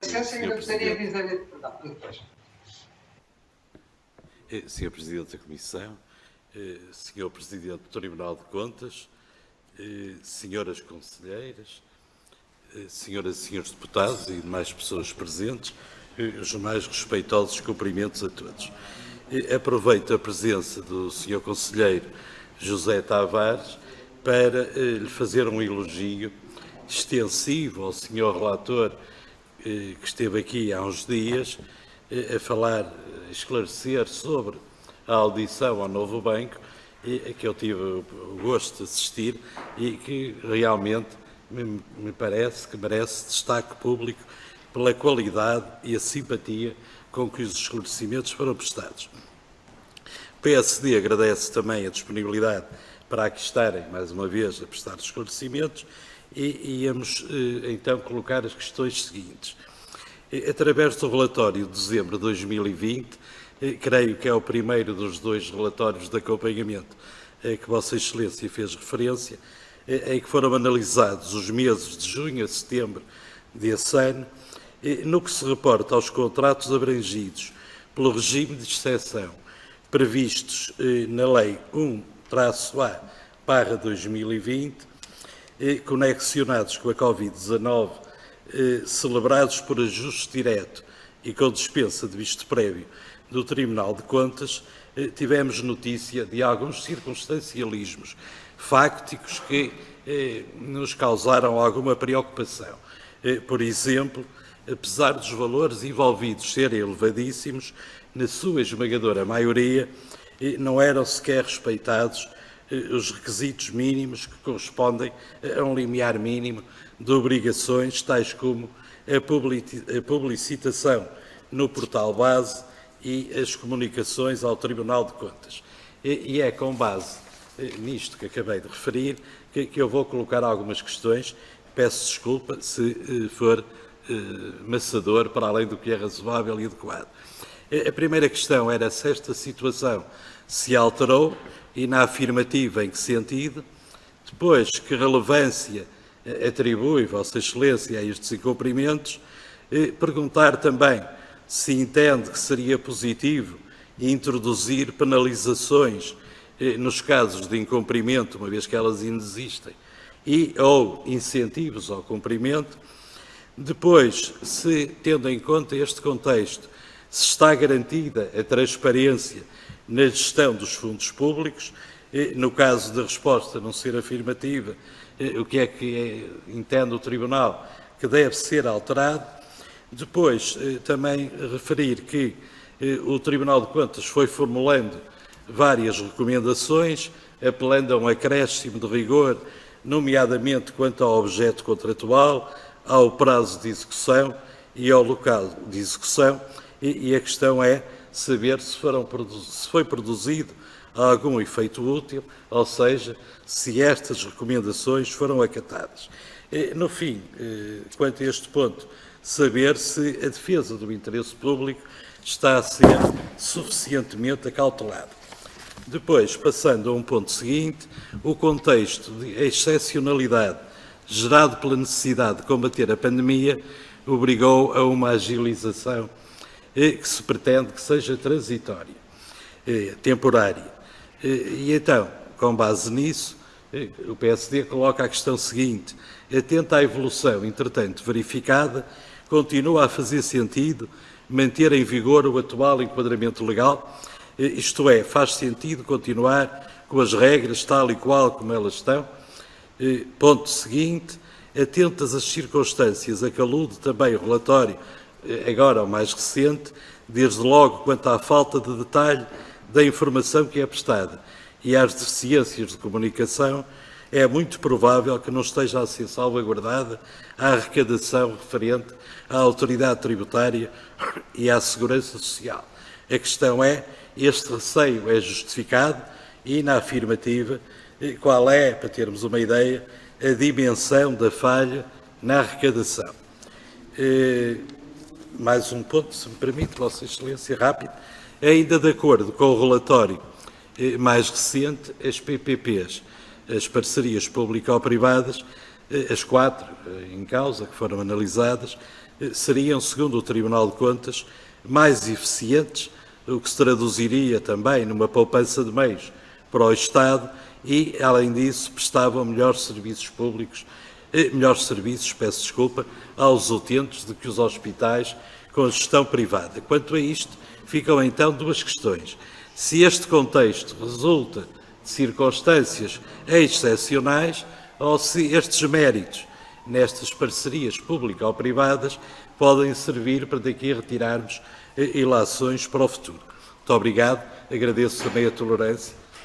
licença, ainda gostaria de dizer... Senhor Presidente da Comissão, Senhor Presidente do Tribunal de Contas, Senhoras Conselheiras, Senhoras e Senhores Deputados e demais pessoas presentes, os mais respeitosos cumprimentos a todos. Aproveito a presença do Senhor Conselheiro José Tavares para lhe fazer um elogio extensivo ao Senhor Relator que esteve aqui há uns dias a falar, a esclarecer sobre a audição ao novo banco, a que eu tive o gosto de assistir e que realmente me parece que merece destaque público pela qualidade e a simpatia com que os esclarecimentos foram prestados. O PSD agradece também a disponibilidade para aqui estarem, mais uma vez, a prestar esclarecimentos e íamos então colocar as questões seguintes. Através do relatório de dezembro de 2020, creio que é o primeiro dos dois relatórios de acompanhamento a que Vossa Excelência fez referência, em que foram analisados os meses de junho a setembro desse ano, no que se reporta aos contratos abrangidos pelo regime de exceção previstos na Lei 1-A/2020, conexionados com a Covid-19, celebrados por ajuste direto e com dispensa de visto prévio do Tribunal de Contas, tivemos notícia de alguns circunstancialismos fácticos que nos causaram alguma preocupação. Por exemplo, apesar dos valores envolvidos serem elevadíssimos, na sua esmagadora maioria, não eram sequer respeitados os requisitos mínimos que correspondem a um limiar mínimo de obrigações, tais como a publicitação no portal base e as comunicações ao Tribunal de Contas. E é com base nisto que acabei de referir que eu vou colocar algumas questões. Peço desculpa se for maçador para além do que é razoável e adequado. A primeira questão era se esta situação se alterou e, na afirmativa, em que sentido. Depois, que relevância atribui Vossa Excelência a estes incumprimentos. Perguntar também se entende que seria positivo introduzir penalizações nos casos de incumprimento, uma vez que elas ainda existem, ou incentivos ao cumprimento. Depois, se, tendo em conta este contexto, se está garantida a transparência na gestão dos fundos públicos, no caso de resposta não ser afirmativa, o que é que entende o Tribunal que deve ser alterado. Depois, também referir que o Tribunal de Contas foi formulando várias recomendações, apelando a um acréscimo de rigor, nomeadamente quanto ao objeto contratual, ao prazo de execução e ao local de execução, e a questão é saber se foi produzido algum efeito útil, ou seja, se estas recomendações foram acatadas. No fim, quanto a este ponto, saber se a defesa do interesse público está a ser suficientemente acautelada. Depois, passando a um ponto seguinte, o contexto de excepcionalidade gerado pela necessidade de combater a pandemia obrigou a uma agilização que se pretende que seja transitória, temporária. E então, com base nisso, o PSD coloca a questão seguinte: atenta à evolução, entretanto, verificada, continua a fazer sentido manter em vigor o atual enquadramento legal, isto é, faz sentido continuar com as regras tal e qual como elas estão? Ponto seguinte: atentas às circunstâncias a que alude também o relatório, agora o mais recente, desde logo quanto à falta de detalhe da informação que é prestada e às deficiências de comunicação, é muito provável que não esteja a ser salvaguardada a arrecadação referente à autoridade tributária e à segurança social. A questão é, este receio é justificado e, na afirmativa, qual é, para termos uma ideia, a dimensão da falha na arrecadação. Mais um ponto, se me permite, Vossa Excelência, rápido. Ainda de acordo com o relatório mais recente, as PPPs, as parcerias público-privadas, as 4 em causa, que foram analisadas, seriam, segundo o Tribunal de Contas, mais eficientes, o que se traduziria também numa poupança de meios para o Estado e, além disso, prestavam melhores serviços públicos, peço desculpa, aos utentes do que os hospitais com a gestão privada. Quanto a isto, ficam então duas questões. Se este contexto resulta de circunstâncias excepcionais ou se estes méritos nestas parcerias público-privadas podem servir para daqui retirarmos ilações para o futuro. Muito obrigado, agradeço também a tolerância